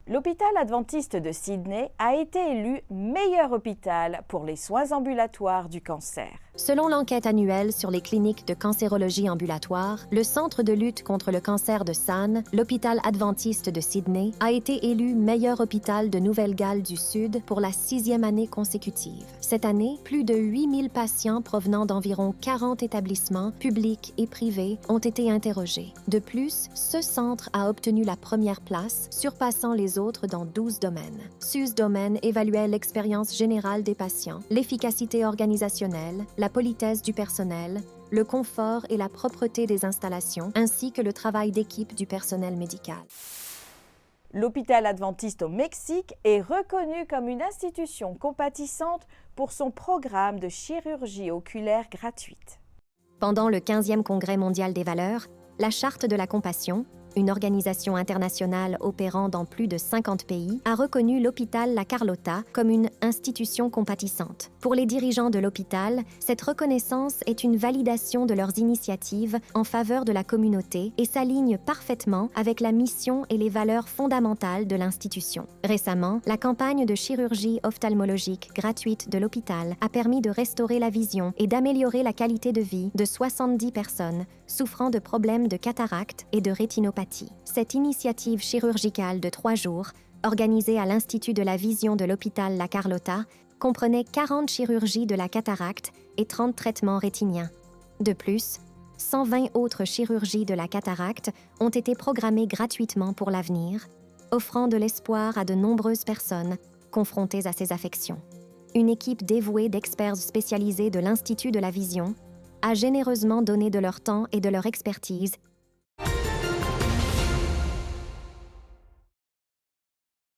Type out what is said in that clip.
L'hôpital adventiste de Sydney a été élu meilleur hôpital pour les soins ambulatoires du cancer. Selon l'enquête annuelle sur les cliniques de cancérologie ambulatoire, le Centre de lutte contre le cancer de San, l'hôpital adventiste de Sydney, a été élu meilleur hôpital de Nouvelle-Galles du Sud pour la 6e année consécutive. Cette année, plus de 8000 patients provenant d'environ 40 établissements, publics et privés, ont été interrogés. De plus, ce centre a obtenu la première place, surpassant les autres dans 12 domaines. 6 domaines évaluaient l'expérience générale des patients, l'efficacité organisationnelle, la politesse du personnel, le confort et la propreté des installations, ainsi que le travail d'équipe du personnel médical. L'hôpital adventiste au Mexique est reconnu comme une institution compatissante pour son programme de chirurgie oculaire gratuite. Pendant le 15e Congrès mondial des valeurs, la Charte de la compassion, une organisation internationale opérant dans plus de 50 pays, a reconnu l'hôpital La Carlota comme une institution compatissante. Pour les dirigeants de l'hôpital, cette reconnaissance est une validation de leurs initiatives en faveur de la communauté et s'aligne parfaitement avec la mission et les valeurs fondamentales de l'institution. Récemment, la campagne de chirurgie ophtalmologique gratuite de l'hôpital a permis de restaurer la vision et d'améliorer la qualité de vie de 70 personnes souffrant de problèmes de cataracte et de rétinopathie. Cette initiative chirurgicale de 3 jours, organisée à l'Institut de la vision de l'hôpital La Carlota, comprenait 40 chirurgies de la cataracte et 30 traitements rétiniens. De plus, 120 autres chirurgies de la cataracte ont été programmées gratuitement pour l'avenir, offrant de l'espoir à de nombreuses personnes confrontées à ces affections. Une équipe dévouée d'experts spécialisés de l'Institut de la vision a généreusement donné de leur temps et de leur expertise